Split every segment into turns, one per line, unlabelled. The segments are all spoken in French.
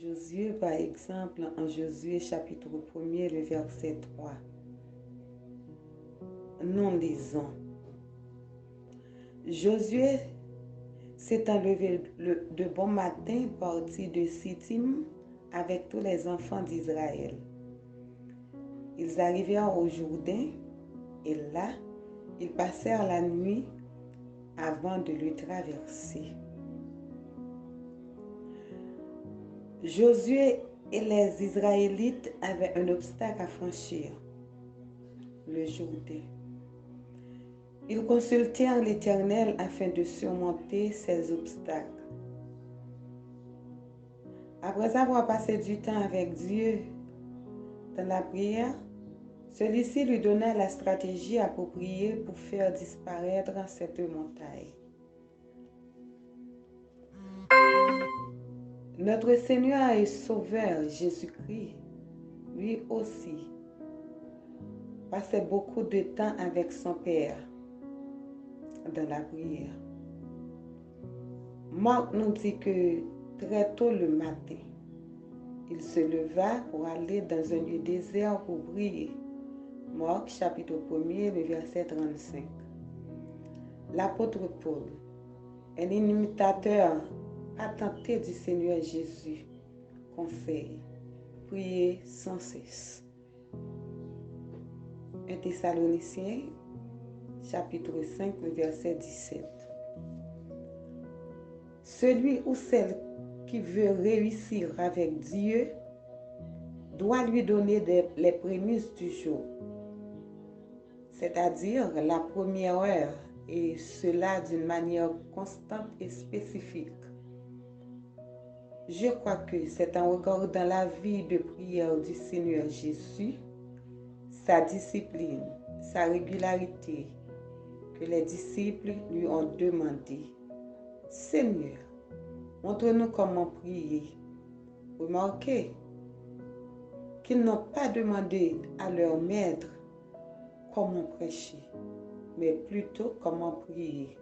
Josué, par exemple, en Josué chapitre 1er, le verset 3. Nous lisons. Josué s'étant levé de bon matin, partit de Sittim avec tous les enfants d'Israël. Ils arrivèrent au Jourdain, et là, ils passèrent la nuit avant de le traverser. Josué et les Israélites avaient un obstacle à franchir, le Jourdain. Ils consultèrent l'Éternel afin de surmonter ces obstacles. Après avoir passé du temps avec Dieu dans la prière, celui-ci lui donna la stratégie appropriée pour faire disparaître cette montagne. Notre Seigneur et Sauveur Jésus-Christ, lui aussi, passait beaucoup de temps avec son Père dans la prière. Marc nous dit que très tôt le matin, il se leva pour aller dans un lieu désert pour prier. Marc chapitre 1er, le verset 35. L'apôtre Paul, un imitateur attenté du Seigneur Jésus, conseille, prier sans cesse. 1 Thessaloniciens chapitre 5, le verset 17. Celui ou celle qui veut réussir avec Dieu doit lui donner les prémices du jour, c'est-à-dire la première heure, et cela d'une manière constante et spécifique. Je crois que c'est en regardant la vie de prière du Seigneur Jésus, sa discipline, sa régularité, que les disciples lui ont demandé, « Seigneur, montre-nous comment prier. » Remarquez qu'ils n'ont pas demandé à leur maître comment prêcher, mais plutôt comment prier.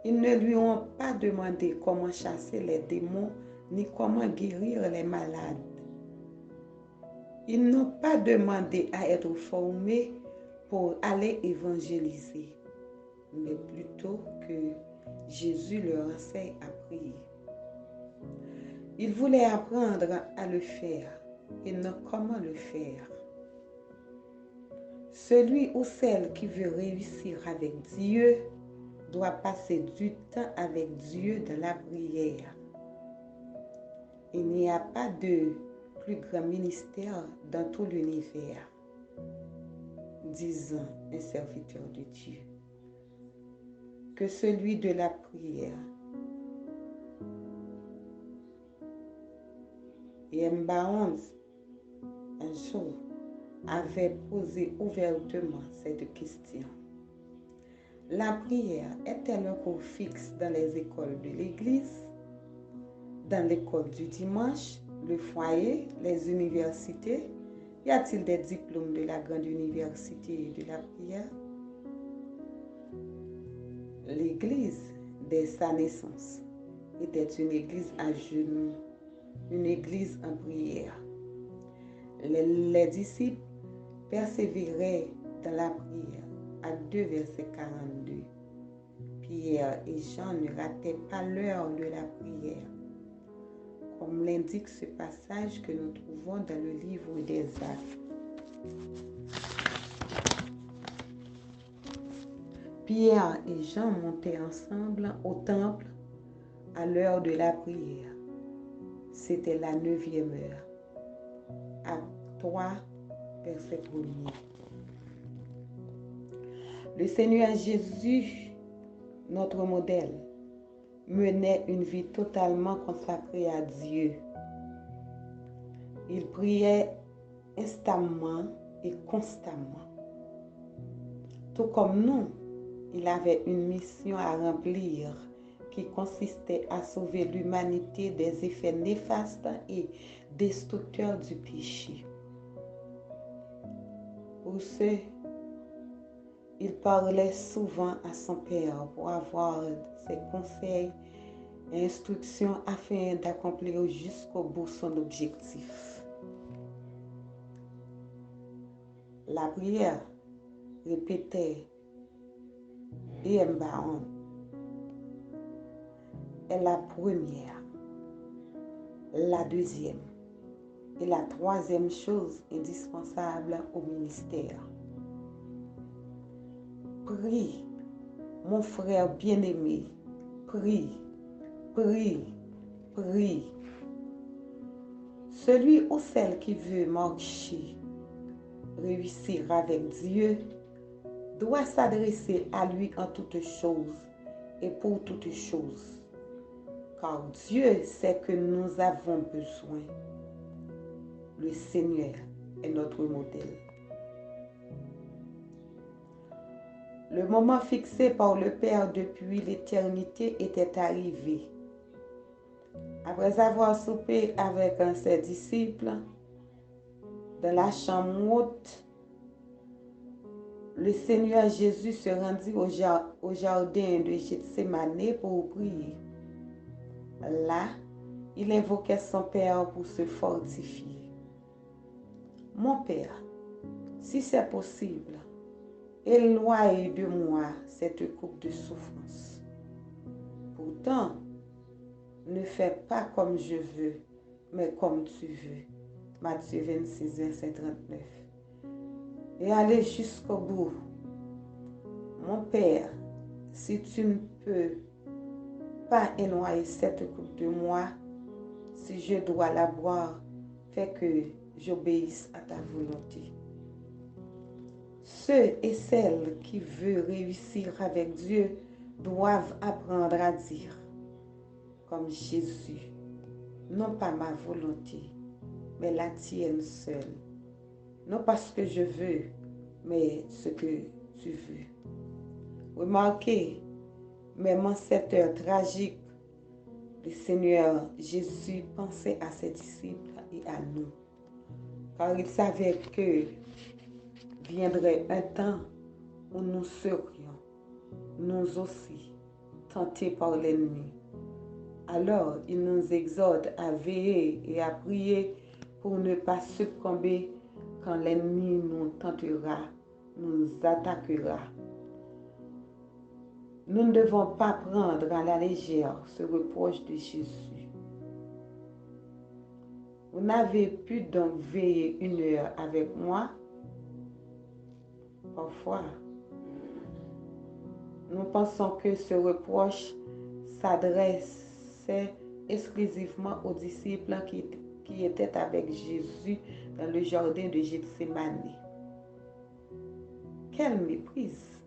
Ils ne lui ont pas demandé comment chasser les démons ni comment guérir les malades. Ils n'ont pas demandé à être formés pour aller évangéliser, mais plutôt que Jésus leur enseigne à prier. Ils voulaient apprendre à le faire et non comment le faire. Celui ou celle qui veut réussir avec Dieu doit passer du temps avec Dieu dans la prière. Il n'y a pas de plus grand ministère dans tout l'univers, disant un serviteur de Dieu, que celui de la prière. Et M. Barnes, un jour, avait posé ouvertement cette question. La prière est-elle un cours fixe dans les écoles de l'Église, dans l'école du dimanche, le foyer, les universités? Y a-t-il des diplômes de la grande université de la prière? L'Église, dès sa naissance, était une église à genoux, une église en prière. Les disciples persévéraient dans la prière. Actes 2, verset 42. Pierre et Jean ne rataient pas l'heure de la prière, comme l'indique ce passage que nous trouvons dans le livre des Actes. Pierre et Jean montaient ensemble au temple à l'heure de la prière. C'était la 9e heure. Acte 3, verset 1er. Le Seigneur Jésus, notre modèle, menait une vie totalement consacrée à Dieu. Il priait instamment et constamment. Tout comme nous, il avait une mission à remplir qui consistait à sauver l'humanité des effets néfastes et destructeurs du péché. Pour ce, il parlait souvent à son Père pour avoir ses conseils et instructions afin d'accomplir jusqu'au bout son objectif. La prière répétée et embarrassante est la première, la deuxième et la troisième chose indispensable au ministère. Prie, mon frère bien-aimé, prie, prie, prie. Celui ou celle qui veut marcher, réussir avec Dieu, doit s'adresser à lui en toutes choses et pour toutes choses. Car Dieu sait que nous avons besoin. Le Seigneur est notre modèle. Le moment fixé par le Père depuis l'éternité était arrivé. Après avoir soupé avec ses disciples dans la chambre haute, le Seigneur Jésus se rendit au jardin de Gethsémane pour prier. Là, il invoquait son Père pour se fortifier. Mon Père, si c'est possible, éloigne de moi cette coupe de souffrance. Pourtant, ne fais pas comme je veux, mais comme tu veux. Matthieu 26, verset 39. Et allez jusqu'au bout. Mon Père, si tu ne peux pas éloigner cette coupe de moi, si je dois la boire, fais que j'obéisse à ta volonté. Ceux et celles qui veulent réussir avec Dieu doivent apprendre à dire, comme Jésus, non pas ma volonté, mais la tienne seule. Non pas ce que je veux, mais ce que tu veux. Remarquez, même en cette heure tragique, le Seigneur Jésus pensait à ses disciples et à nous, car il savait que viendrait un temps où nous serions, nous aussi, tentés par l'ennemi. Alors, il nous exhorte à veiller et à prier pour ne pas succomber quand l'ennemi nous tentera, nous attaquera. Nous ne devons pas prendre à la légère ce reproche de Jésus. Vous n'avez pu donc veiller 1 heure avec moi? Parfois, nous pensons que ce reproche s'adressait exclusivement aux disciples qui étaient avec Jésus dans le jardin de Gethsémane. Quelle méprise!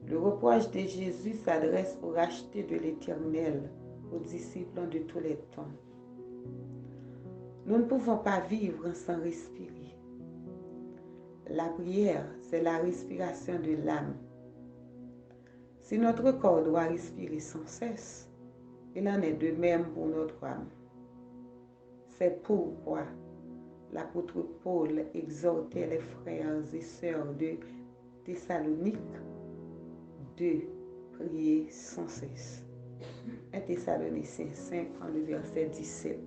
Le reproche de Jésus s'adresse aux rachetés de l'Éternel, aux disciples de tous les temps. Nous ne pouvons pas vivre sans respirer. La prière, c'est la respiration de l'âme. Si notre corps doit respirer sans cesse, il en est de même pour notre âme. C'est pourquoi l'apôtre Paul exhortait les frères et sœurs de Thessalonique de prier sans cesse. 1 Thessaloniciens 5, le verset 17.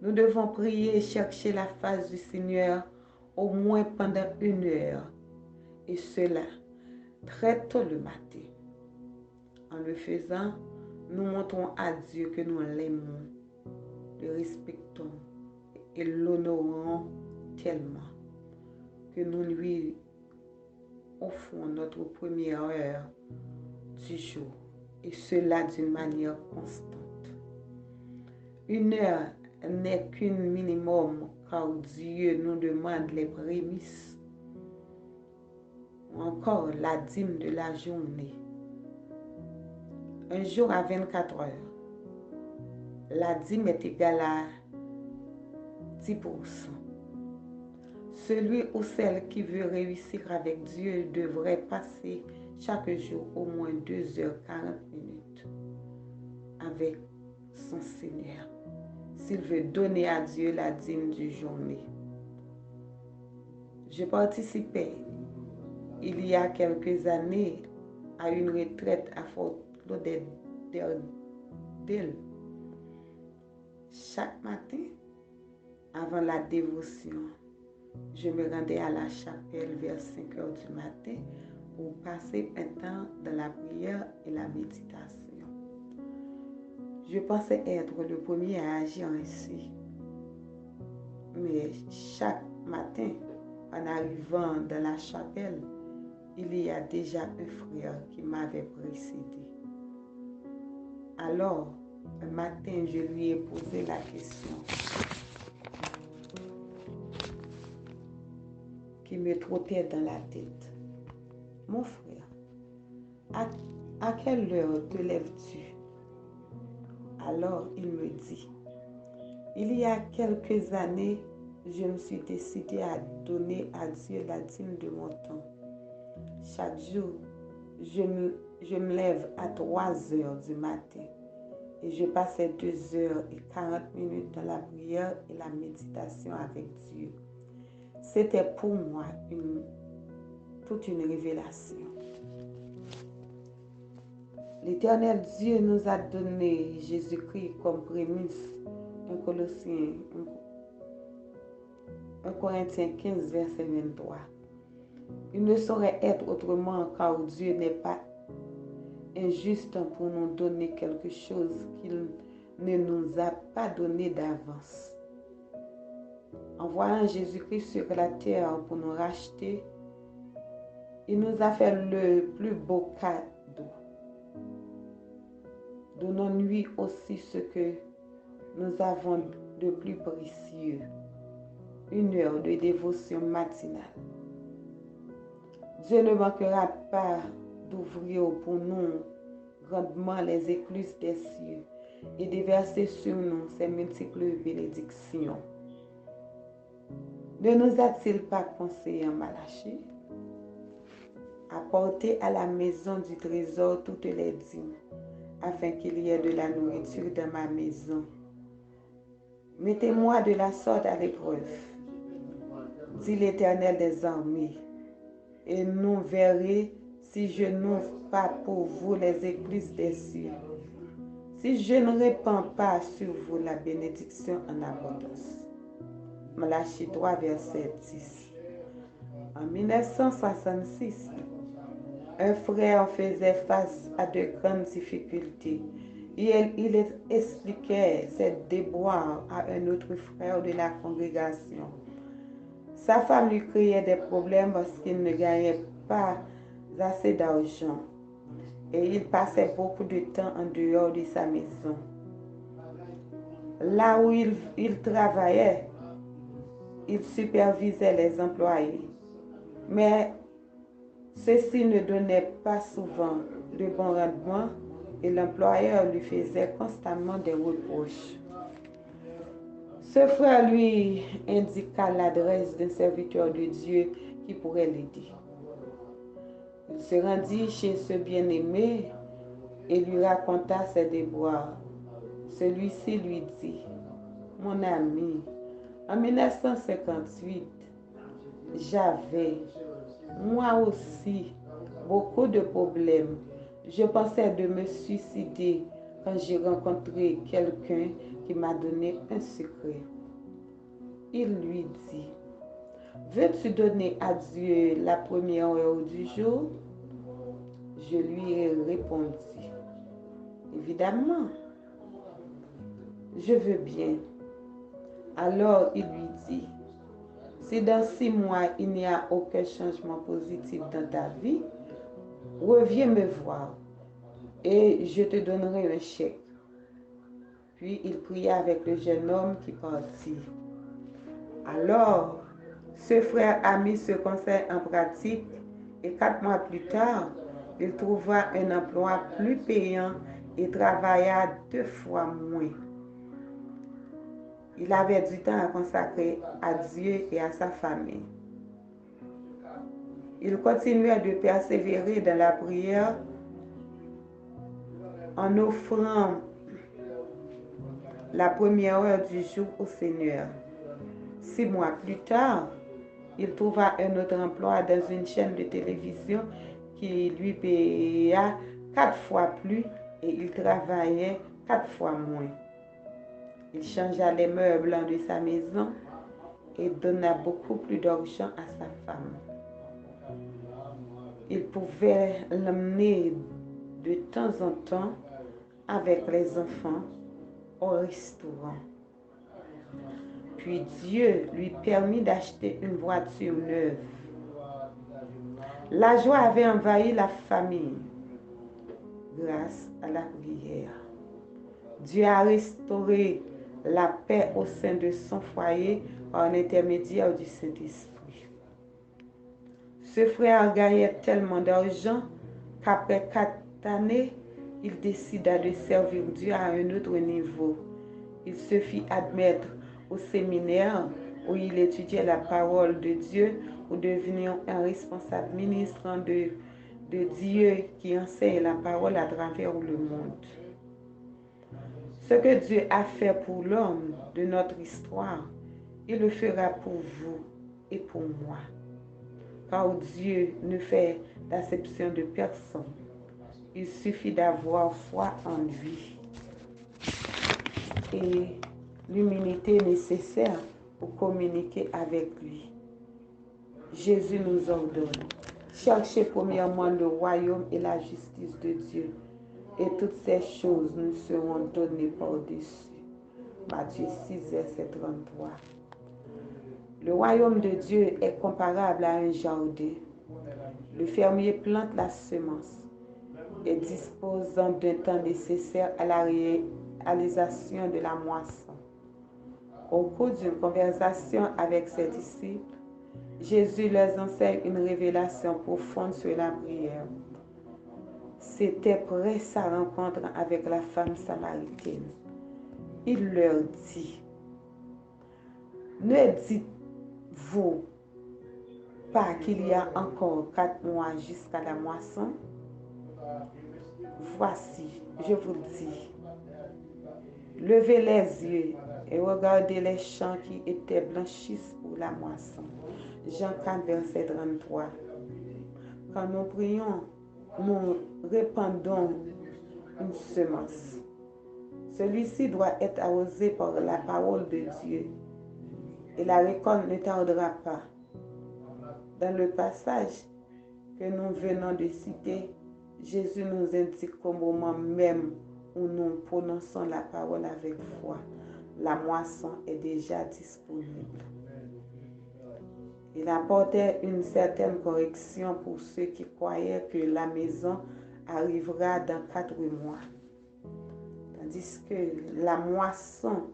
Nous devons prier et chercher la face du Seigneur au moins pendant 1 heure, et cela très tôt le matin. En le faisant, nous montrons à Dieu que nous l'aimons, le respectons et l'honorons tellement que nous lui offrons notre première heure du jour, et cela d'une manière constante. 1 heure n'est qu'un minimum, car Dieu nous demande les prémices, ou encore la dîme de la journée. Un jour à 24 heures, la dîme est égale à 10%. Celui ou celle qui veut réussir avec Dieu devrait passer chaque jour au moins 2h40 avec son Seigneur, s'il veut donner à Dieu la dîme du journée. Je participais il y a quelques années à une retraite à Fort Lauderdale d'elle. Chaque matin, avant la dévotion, je me rendais à la chapelle vers 5 heures du matin pour passer un temps dans la prière et la méditation. Je pensais être le premier à agir ainsi. Mais chaque matin, en arrivant dans la chapelle, il y a déjà un frère qui m'avait précédé. Alors, un matin, je lui ai posé la question qui me trottait dans la tête. Mon frère, à quelle heure te lèves-tu? Alors, il me dit, il y a quelques années, je me suis décidé à donner à Dieu la dîme de mon temps. Chaque jour, je me lève à 3 heures du matin et je passais 2 heures et 40 minutes dans la prière et la méditation avec Dieu. C'était pour moi toute une révélation. L'Éternel Dieu nous a donné Jésus-Christ comme prémisse, 1 Corinthiens 15, verset 23. Il ne saurait être autrement car Dieu n'est pas injuste pour nous donner quelque chose qu'il ne nous a pas donné d'avance. En voyant Jésus-Christ sur la terre pour nous racheter, il nous a fait le plus beau cadeau. Donnons-lui aussi ce que nous avons de plus précieux, 1 heure de dévotion matinale. Dieu ne manquera pas d'ouvrir pour nous grandement les écluses des cieux et de verser sur nous ses multiples bénédictions. Ne nous a-t-il pas conseillé en Malachie? Apportez à la maison du trésor toutes les dîmes, afin qu'il y ait de la nourriture dans ma maison. Mettez-moi de la sorte à l'épreuve, dit l'Éternel des armées, et nous verrez si je n'ouvre pas pour vous les écluses des cieux, si je ne répands pas sur vous la bénédiction en abondance. Malachie 3, verset 10. En 1966, un frère faisait face à de grandes difficultés et il expliquait ses déboires à un autre frère de la congrégation. Sa femme lui créait des problèmes parce qu'il ne gagnait pas assez d'argent et il passait beaucoup de temps en dehors de sa maison. Là où il travaillait, il supervisait les employés, mais ceux-ci ne donnaient pas souvent de bons rendements et l'employeur lui faisait constamment des reproches. Ce frère lui indiqua l'adresse d'un serviteur de Dieu qui pourrait l'aider. Il se rendit chez ce bien-aimé et lui raconta ses déboires. Celui-ci lui dit, « Mon ami, en 1958, j'avais, moi aussi, beaucoup de problèmes. Je pensais de me suicider quand j'ai rencontré quelqu'un qui m'a donné un secret. » Il lui dit, « Veux-tu donner à Dieu la première heure du jour? » Je lui ai répondu, « Évidemment, je veux bien. » Alors il lui dit, « Si dans 6 mois il n'y a aucun changement positif dans ta vie, reviens me voir et je te donnerai un chèque. » Puis il pria avec le jeune homme qui partit. Alors, ce frère a mis ce conseil en pratique et 4 mois plus tard, il trouva un emploi plus payant et travailla 2 fois moins. Il avait du temps à consacrer à Dieu et à sa famille. Il continuait de persévérer dans la prière en offrant la première heure du jour au Seigneur. 6 mois plus tard, il trouva un autre emploi dans une chaîne de télévision qui lui paya 4 fois plus et il travaillait 4 fois moins. Il changea les meubles de sa maison et donna beaucoup plus d'argent à sa femme. Il pouvait l'emmener de temps en temps avec les enfants au restaurant. Puis Dieu lui permit d'acheter une voiture neuve. La joie avait envahi la famille grâce à la prière. Dieu a restauré la paix au sein de son foyer par l'intermédiaire du Saint-Esprit. Ce frère gagnait tellement d'argent qu'après 4 années, il décida de servir Dieu à un autre niveau. Il se fit admettre au séminaire où il étudiait la parole de Dieu pour devenir un responsable ministre de Dieu qui enseigne la parole à travers le monde. Ce que Dieu a fait pour l'homme de notre histoire, il le fera pour vous et pour moi. Car Dieu ne fait d'acception de personne. Il suffit d'avoir foi en lui et l'humilité nécessaire pour communiquer avec lui. Jésus nous ordonne: cherchez premièrement le royaume et la justice de Dieu, et toutes ces choses nous seront données par-dessus. Matthieu 6, verset 33. Le royaume de Dieu est comparable à un jardin. Le fermier plante la semence et disposant d'un temps nécessaire à la réalisation de la moisson. Au cours d'une conversation avec ses disciples, Jésus leur enseigne une révélation profonde sur la prière. C'était après sa rencontre avec la femme samaritaine. Il leur dit: ne dites-vous pas qu'il y a encore 4 mois jusqu'à la moisson? Voici, je vous le dis, levez les yeux et regardez les champs qui étaient blanchis pour la moisson. Jean 4, verset 33. Quand nous prions, nous répandons une semence. Celui-ci doit être arrosé par la parole de Dieu et la récolte ne tardera pas. Dans le passage que nous venons de citer, Jésus nous indique qu'au moment même où nous prononçons la parole avec foi, la moisson est déjà disponible. Il apportait une certaine correction pour ceux qui croyaient que la maison arrivera dans 4 mois, tandis que la moisson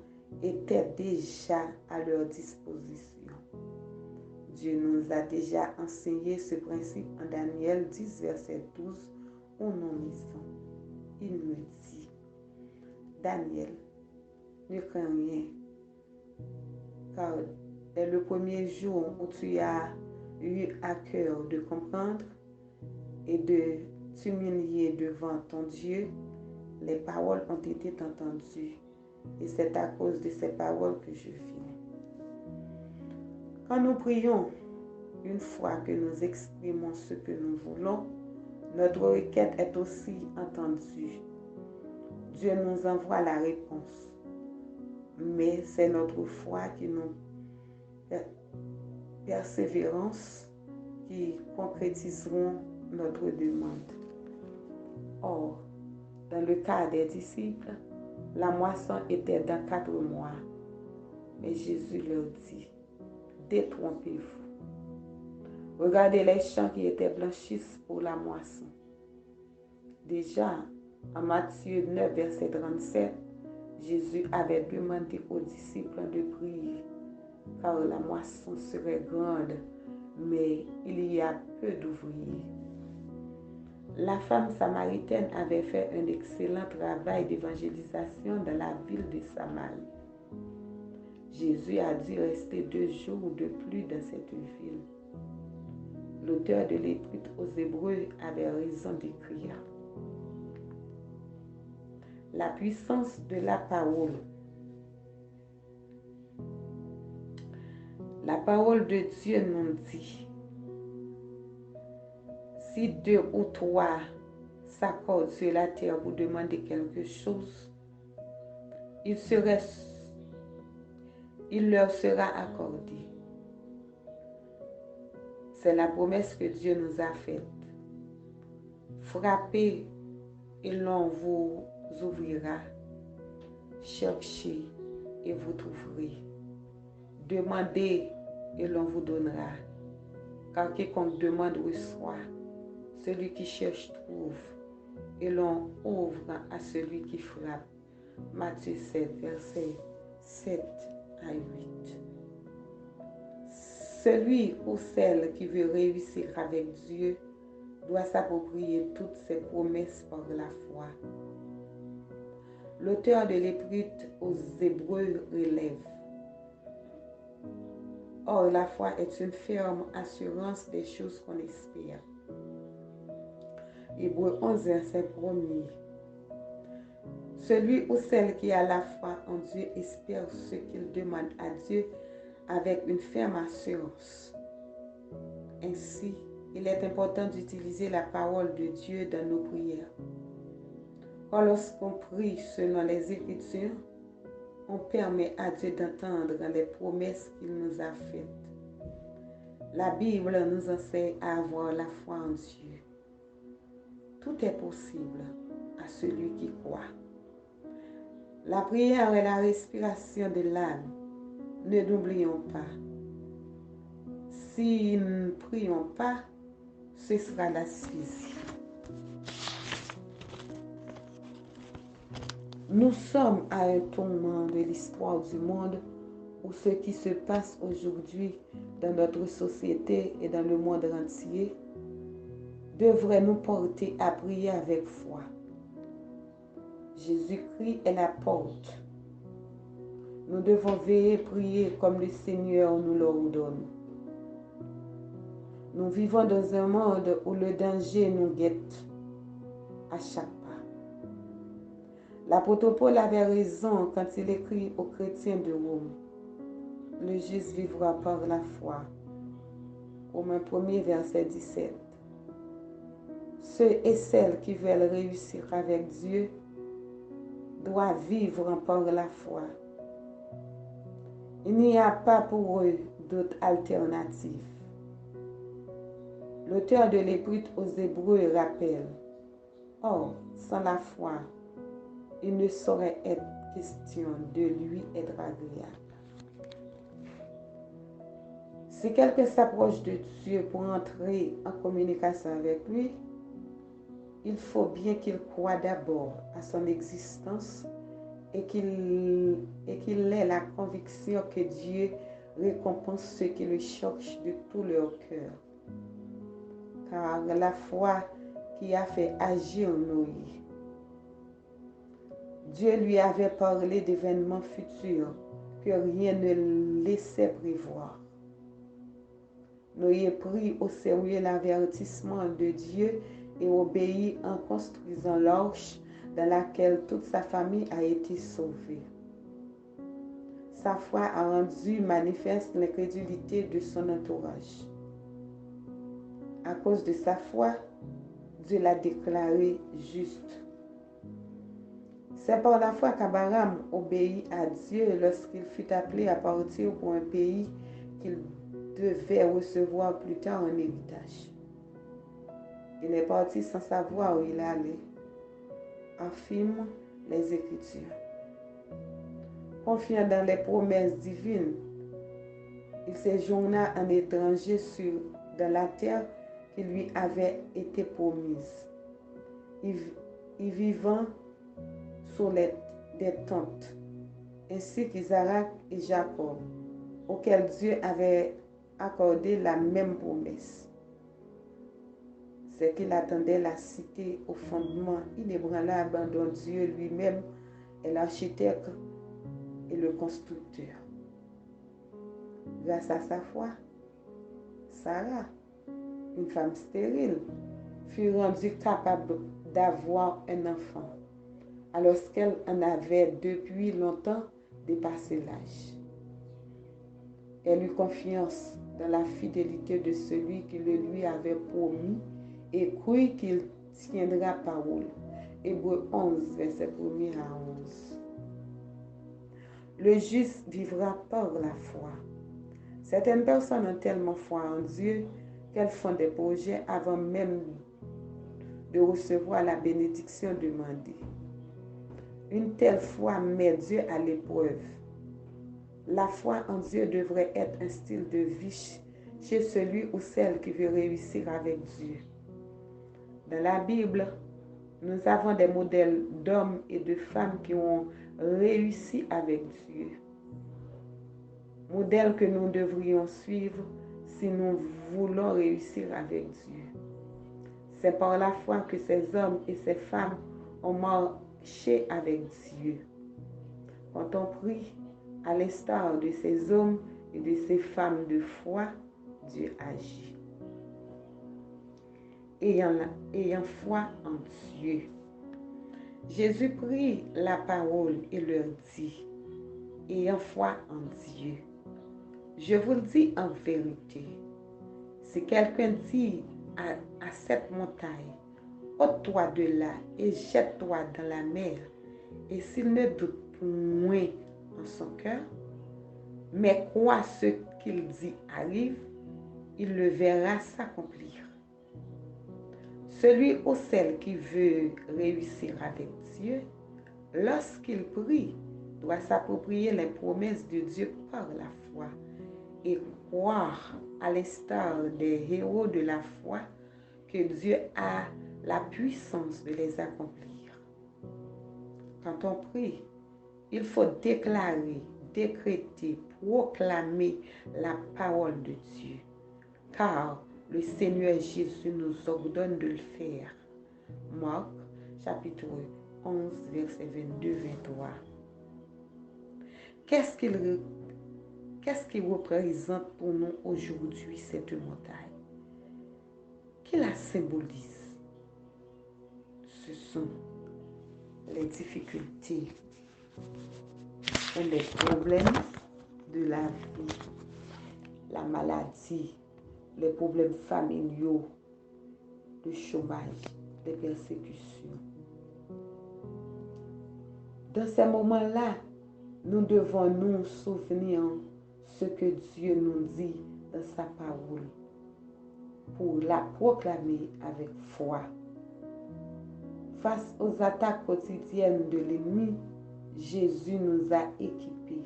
était déjà à leur disposition. Dieu nous a déjà enseigné ce principe en Daniel 10, verset 12, où nous lisons. Il nous dit: Daniel, ne crains rien, car dès le premier jour où tu as eu à cœur de comprendre et de t'humilier devant ton Dieu, les paroles ont été entendues, et c'est à cause de ces paroles que je viens. Quand nous prions, une fois que nous exprimons ce que nous voulons, notre requête est aussi entendue. Dieu nous envoie la réponse, mais c'est notre foi qui nous persévérance qui concrétiseront notre demande. Or, dans le cas des disciples, la moisson était dans 4 mois. Mais Jésus leur dit: détrompez-vous. Regardez les champs qui étaient blanchis pour la moisson. Déjà, en Matthieu 9, verset 37, Jésus avait demandé aux disciples de prier, car la moisson serait grande, mais il y a peu d'ouvriers. La femme samaritaine avait fait un excellent travail d'évangélisation dans la ville de Samarie. Jésus a dû rester 2 jours de plus dans cette ville. L'auteur de l'Épître aux Hébreux avait raison d'écrire: la puissance de la parole. La parole de Dieu nous dit: si 2 ou 3 s'accorde sur la terre pour demander quelque chose, il leur sera accordé. C'est la promesse que Dieu nous a faite. Frappez et l'on vous ouvrira. Cherchez et vous trouverez. Demandez et l'on vous donnera. Car quiconque demande reçoit. Celui qui cherche trouve. Et l'on ouvre à celui qui frappe. Matthieu 7, versets 7 à 8. Celui ou celle qui veut réussir avec Dieu doit s'approprier toutes ses promesses par la foi. L'auteur de l'Épître aux Hébreux relève: Or, la foi est une ferme assurance des choses qu'on espère. Hébreux 11, verset 1er. Celui ou celle qui a la foi en Dieu espère ce qu'il demande à Dieu avec une ferme assurance. Ainsi, il est important d'utiliser la parole de Dieu dans nos prières. Car lorsqu'on prie selon les Écritures, on permet à Dieu d'entendre les promesses qu'il nous a faites. La Bible nous enseigne à avoir la foi en Dieu. Tout est possible à celui qui croit. La prière est la respiration de l'âme. Ne l'oublions pas. Si nous ne prions pas, ce sera l'asphyxie. Nous sommes à un tournant de l'histoire du monde où ce qui se passe aujourd'hui dans notre société et dans le monde entier devrait nous porter à prier avec foi. Jésus-Christ est la porte. Nous devons veiller et prier comme le Seigneur nous l'ordonne. Nous vivons dans un monde où le danger nous guette à chaque pas. L'apôtre Paul avait raison quand il écrit aux chrétiens de Rome: le juste vivra par la foi. Romains 1er, verset 17. Ceux et celles qui veulent réussir avec Dieu doivent vivre par la foi. Il n'y a pas pour eux d'autre alternative. L'auteur de l'Épître aux Hébreux rappelle: Or, sans la foi, il ne saurait être question de lui être agréable. Si quelqu'un s'approche de Dieu pour entrer en communication avec lui, il faut bien qu'il croie d'abord à son existence et qu'il ait la conviction que Dieu récompense ceux qui le cherchent de tout leur cœur. Car la foi qui a fait agir Noé, Dieu lui avait parlé d'événements futurs que rien ne laissait prévoir. Noé prit au sérieux l'avertissement de Dieu et obéit en construisant l'arche dans laquelle toute sa famille a été sauvée. Sa foi a rendu manifeste l'incrédulité de son entourage. À cause de sa foi, Dieu l'a déclaré juste. C'est par la foi qu'Abraham obéit à Dieu lorsqu'il fut appelé à partir pour un pays qu'il devait recevoir plus tard en héritage. Il est parti sans savoir où il allait, affirment les Écritures. Confiant dans les promesses divines, il séjourna en étranger dans la terre qui lui avait été promise, y vivant sous des tentes, ainsi qu'Isaac et Jacob, auxquels Dieu avait accordé la même promesse. C'est qu'il attendait la cité au fondement inébranlable dont Dieu lui-même est l'architecte et le constructeur. Grâce à sa foi, Sarah, une femme stérile, fut rendue capable d'avoir un enfant, alors qu'elle en avait depuis longtemps dépassé l'âge. Elle eut confiance dans la fidélité de celui qui le lui avait promis et crut qu'il tiendra parole. Hébreux 11, verset 1 à 11. Le juste vivra par la foi. Certaines personnes ont tellement foi en Dieu qu'elles font des projets avant même de recevoir la bénédiction demandée. Une telle foi met Dieu à l'épreuve. La foi en Dieu devrait être un style de vie chez celui ou celle qui veut réussir avec Dieu. Dans la Bible, nous avons des modèles d'hommes et de femmes qui ont réussi avec Dieu. Modèles que nous devrions suivre si nous voulons réussir avec Dieu. C'est par la foi que ces hommes et ces femmes ont marché avec Dieu. Quand on prie, à l'instar de ces hommes et de ces femmes de foi, Dieu agit. Ayant foi en Dieu. Jésus prit la parole et leur dit, ayant foi en Dieu. Je vous le dis en vérité, si quelqu'un dit à cette montagne, ôte-toi de là et jette-toi dans la mer, et s'il ne doute point en son cœur, mais croit ce qu'il dit arrive, il le verra s'accomplir. Celui ou celle qui veut réussir avec Dieu, lorsqu'il prie, doit s'approprier les promesses de Dieu par la foi et croire, à l'instar des héros de la foi, que Dieu a la puissance de les accomplir. Quand on prie, il faut déclarer, décréter, proclamer la parole de Dieu, car le Seigneur Jésus nous ordonne de le faire. Marc, chapitre 11, verset 22-23. Qu'est-ce qui représente pour nous aujourd'hui cette montagne? Qui la symbolise? Ce sont les difficultés et les problèmes de la vie, la maladie, les problèmes familiaux, le chômage, les persécutions. Dans ces moments-là, nous devons nous souvenir ce que Dieu nous dit dans sa parole pour la proclamer avec foi. Face aux attaques quotidiennes de l'ennemi, Jésus nous a équipés.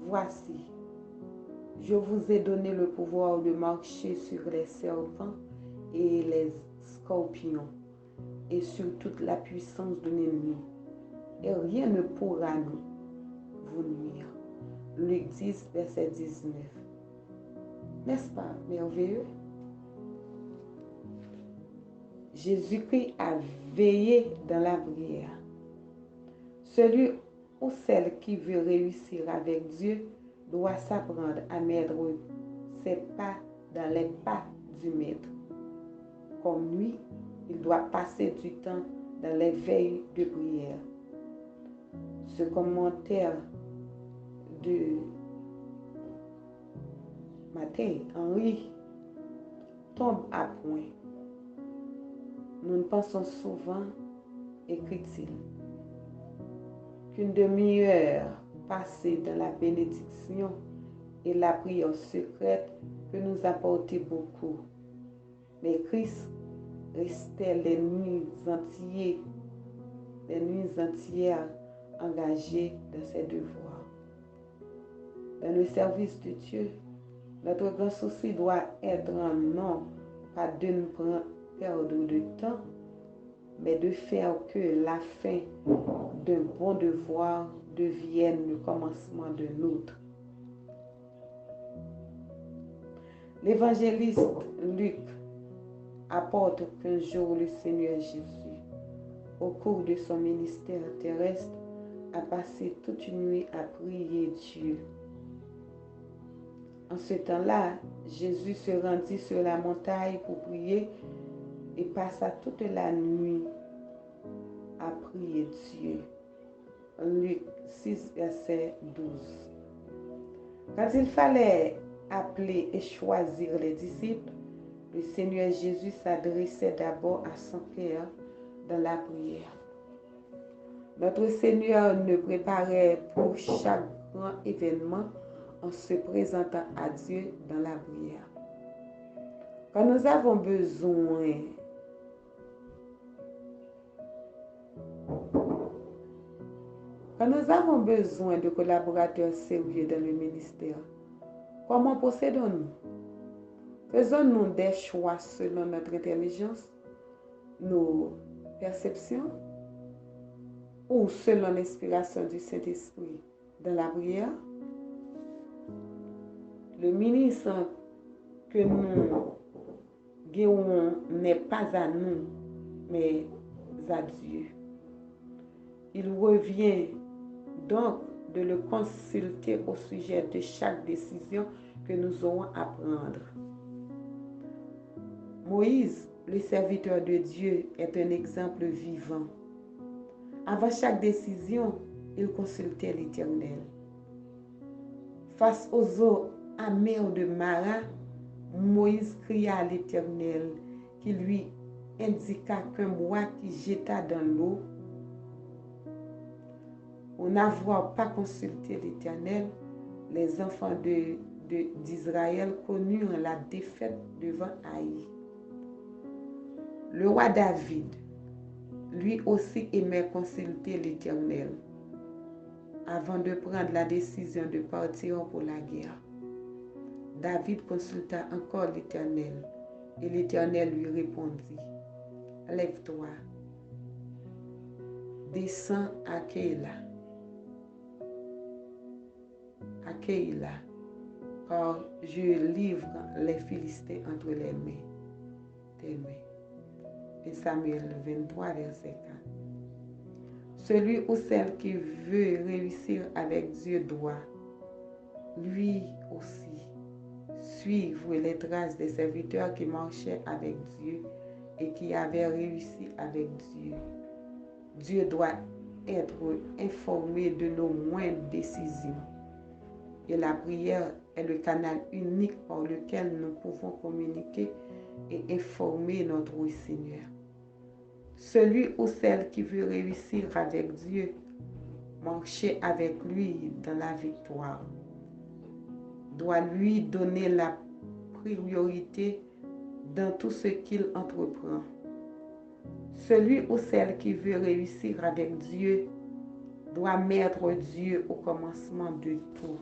Voici, je vous ai donné le pouvoir de marcher sur les serpents et les scorpions et sur toute la puissance de l'ennemi. Et rien ne pourra vous nuire. Luc 10, verset 19. N'est-ce pas merveilleux? Jésus-Christ a veillé dans la prière. Celui ou celle qui veut réussir avec Dieu doit s'apprendre à mettre ses pas dans les pas du Maître. Comme lui, il doit passer du temps dans les veilles de prière. Ce commentaire de Matthieu Henry tombe à point. Nous pensons souvent, écrit-il, qu'une demi-heure passée dans la bénédiction et la prière secrète peut nous apporter beaucoup. Mais Christ restait les nuits entières engagé dans ses devoirs. Dans le service de Dieu, notre grand souci doit être non pas de nous perdre de temps, mais de faire que la fin d'un bon devoir devienne le commencement de l'autre. L'évangéliste Luc apporte qu'un jour le Seigneur Jésus, au cours de son ministère terrestre, a passé toute une nuit à prier Dieu. En ce temps-là, Jésus se rendit sur la montagne pour prier et passa toute la nuit à prier Dieu. Luc 6, verset 12. Quand il fallait appeler et choisir les disciples, Le Seigneur Jésus s'adressait d'abord à son cœur dans la prière. Notre Seigneur nous préparait pour chaque grand événement en se présentant à Dieu dans la prière. Quand nous avons besoin de collaborateurs sérieux dans le ministère, comment procédons-nous? Faisons-nous des choix selon notre intelligence, nos perceptions, ou selon l'inspiration du Saint-Esprit dans la prière? Le ministre que nous guérons n'est pas à nous, mais à Dieu. Il revient donc de le consulter au sujet de chaque décision que nous aurons à prendre. Moïse, le serviteur de Dieu, est un exemple vivant. Avant chaque décision, il consultait l'Éternel. Face aux eaux amères de Mara, Moïse cria à l'Éternel, qui lui indiqua qu'un bois qui jeta dans l'eau. Pour n'avoir pas consulté l'Éternel, les enfants d'Israël connurent la défaite devant Haï. Le roi David, lui aussi, aimait consulter l'Éternel avant de prendre la décision de partir pour la guerre. David consulta encore l'Éternel et l'Éternel lui répondit: Lève-toi, descends à Keïla, car je livre les Philistins entre les mains, tes mains. Et Samuel 23, verset 4. Celui ou celle qui veut réussir avec Dieu doit, lui aussi, suivre les traces des serviteurs qui marchaient avec Dieu et qui avaient réussi avec Dieu. Dieu doit être informé de nos moindres décisions. Et la prière est le canal unique par lequel nous pouvons communiquer et informer notre Seigneur. Celui ou celle qui veut réussir avec Dieu, marcher avec lui dans la victoire, doit lui donner la priorité dans tout ce qu'il entreprend. Celui ou celle qui veut réussir avec Dieu doit mettre Dieu au commencement de tout.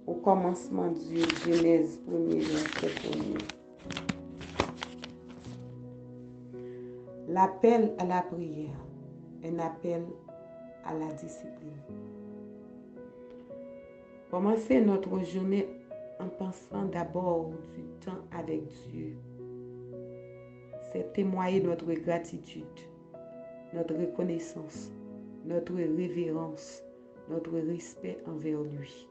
Au commencement Dieu, Genèse 1er, verset 1er. L'appel à la prière, un appel à la discipline. Commencez notre journée en pensant d'abord du temps avec Dieu. C'est témoigner notre gratitude, notre reconnaissance, notre révérence, notre respect envers lui.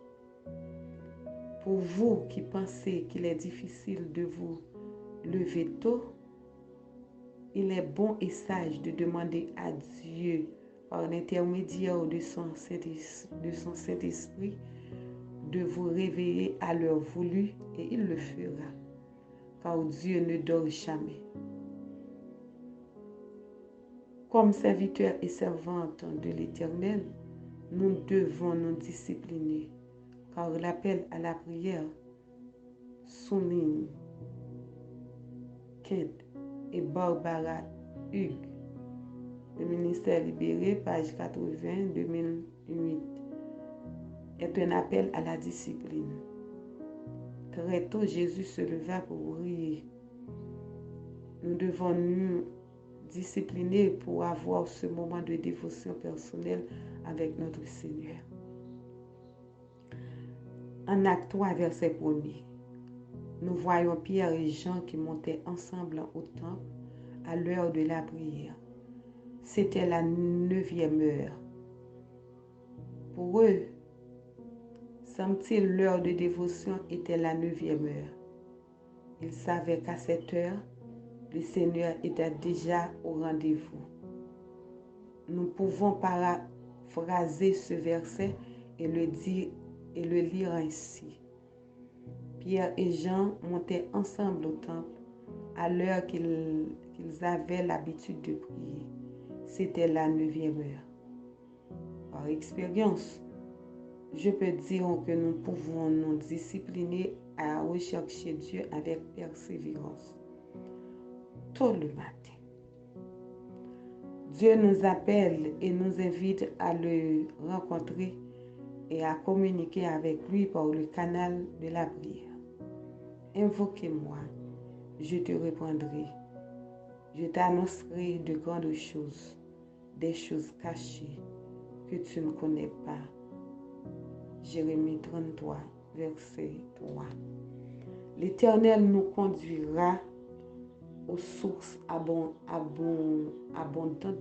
Pour vous qui pensez qu'il est difficile de vous lever tôt, il est bon et sage de demander à Dieu, par l'intermédiaire de son Saint-Esprit, de vous réveiller à l'heure voulue, et il le fera, car Dieu ne dort jamais. Comme serviteurs et servantes de l'Éternel, nous devons nous discipliner, car l'appel à la prière souligne Kent et Barbara Hughes, le ministère libéré, page 80, 2008, est un appel à la discipline. Très tôt, Jésus se leva pour prier. Nous devons nous discipliner pour avoir ce moment de dévotion personnelle avec notre Seigneur. En Acte 3, verset 1er, nous voyons Pierre et Jean qui montaient ensemble au temple à l'heure de la prière. C'était la 9e heure. Pour eux, semble-t-il, l'heure de dévotion était la 9e heure. Ils savaient qu'à cette heure, le Seigneur était déjà au rendez-vous. Nous pouvons paraphraser ce verset et le lire ainsi. Pierre et Jean montaient ensemble au temple à l'heure qu'ils avaient l'habitude de prier. C'était la 9e heure. Par expérience, je peux dire que nous pouvons nous discipliner à rechercher Dieu avec persévérance tôt le matin. Dieu nous appelle et nous invite à le rencontrer et à communiquer avec lui par le canal de la prière. Invoquez-moi, je te répondrai. Je t'annoncerai de grandes choses, des choses cachées que tu ne connais pas. Jérémie 33, verset 3. L'Éternel nous conduira aux sources abondantes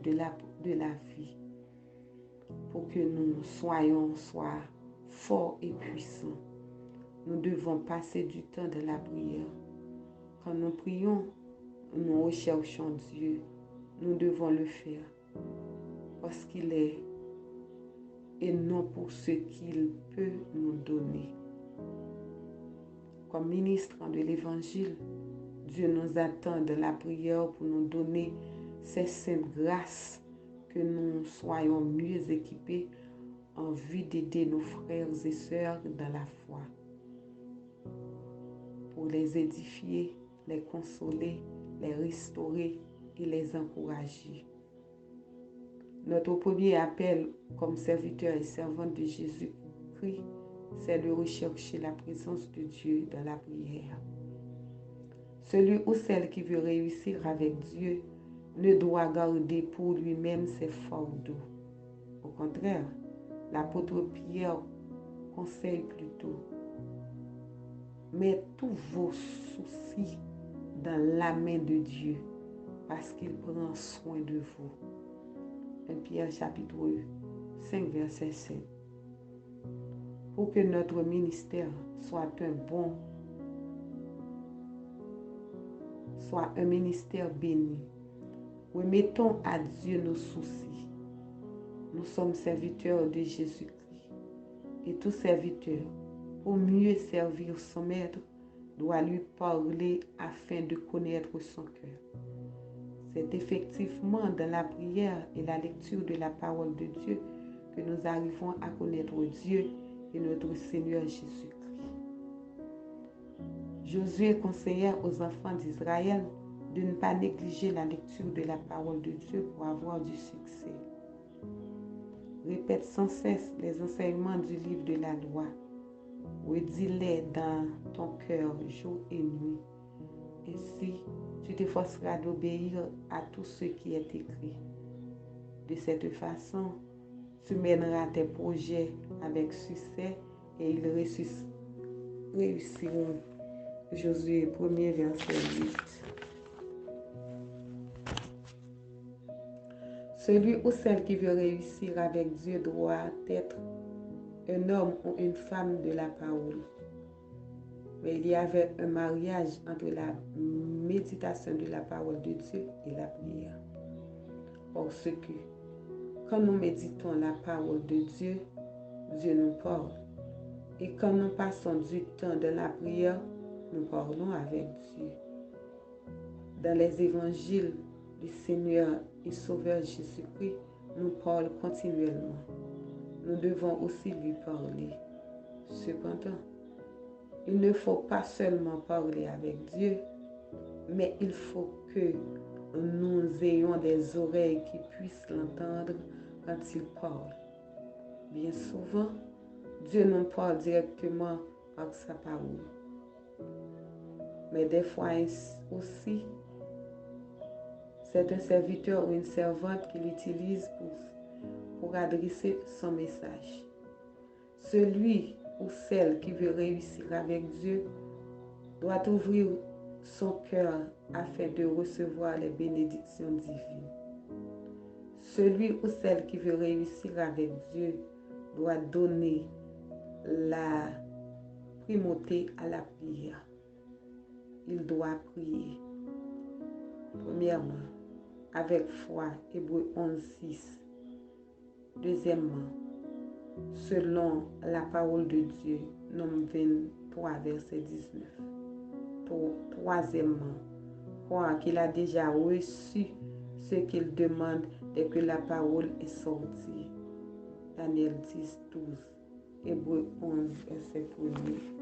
de la vie pour que nous soyons forts et puissants. Nous devons passer du temps dans la prière. Quand nous prions, nous recherchons Dieu. Nous devons le faire parce qu'il est et non pour ce qu'il peut nous donner. Comme ministre de l'Évangile, Dieu nous attend dans la prière pour nous donner ces saintes grâces, que nous soyons mieux équipés en vue d'aider nos frères et sœurs dans la foi, pour les édifier, les consoler, les restaurer et les encourager. Notre premier appel comme serviteur et servante de Jésus-Christ, c'est de rechercher la présence de Dieu dans la prière. Celui ou celle qui veut réussir avec Dieu ne doit garder pour lui-même ses fardeaux. Au contraire, l'apôtre Pierre conseille plutôt: mettez tous vos soucis dans la main de Dieu parce qu'il prend soin de vous. 1 Pierre chapitre 5, verset 7. Pour que notre ministère soit un ministère béni, remettons à Dieu nos soucis. Nous sommes serviteurs de Jésus-Christ et tout serviteur, pour mieux servir son maître, doit lui parler afin de connaître son cœur. C'est effectivement dans la prière et la lecture de la parole de Dieu que nous arrivons à connaître Dieu et notre Seigneur Jésus-Christ. Josué conseillait aux enfants d'Israël de ne pas négliger la lecture de la parole de Dieu pour avoir du succès. Répète sans cesse les enseignements du livre de la loi. Redis-les dans ton cœur jour et nuit. Ainsi, tu t'efforceras d'obéir à tout ce qui est écrit. De cette façon, tu mèneras tes projets avec succès et ils réussiront. Josué 1er verset 8. Celui ou celle qui veut réussir avec Dieu doit être un homme ou une femme de la parole. Mais il y avait un mariage entre la méditation de la parole de Dieu et la prière. Parce que quand nous méditons la parole de Dieu, Dieu nous parle. Et quand nous passons du temps dans la prière, nous parlons avec Dieu. Dans les évangiles du Seigneur et Sauveur Jésus-Christ, nous parle continuellement. Nous devons aussi lui parler. Cependant, il ne faut pas seulement parler avec Dieu, mais il faut que nous ayons des oreilles qui puissent l'entendre quand il parle. Bien souvent, Dieu nous parle directement par sa parole. Mais des fois aussi, c'est un serviteur ou une servante qui l'utilise pour adresser son message. Celui ou celle qui veut réussir avec Dieu doit ouvrir son cœur afin de recevoir les bénédictions divines. Celui ou celle qui veut réussir avec Dieu doit donner la primauté à la prière. Il doit prier. Premièrement, avec foi, Hébreux 11:6. Deuxièmement, selon la parole de Dieu, Nom 3, verset 19. Troisièmement, croire qu'il a déjà reçu ce qu'il demande dès que la parole est sortie. Daniel 10, 12. Hébreux 11, verset 1er.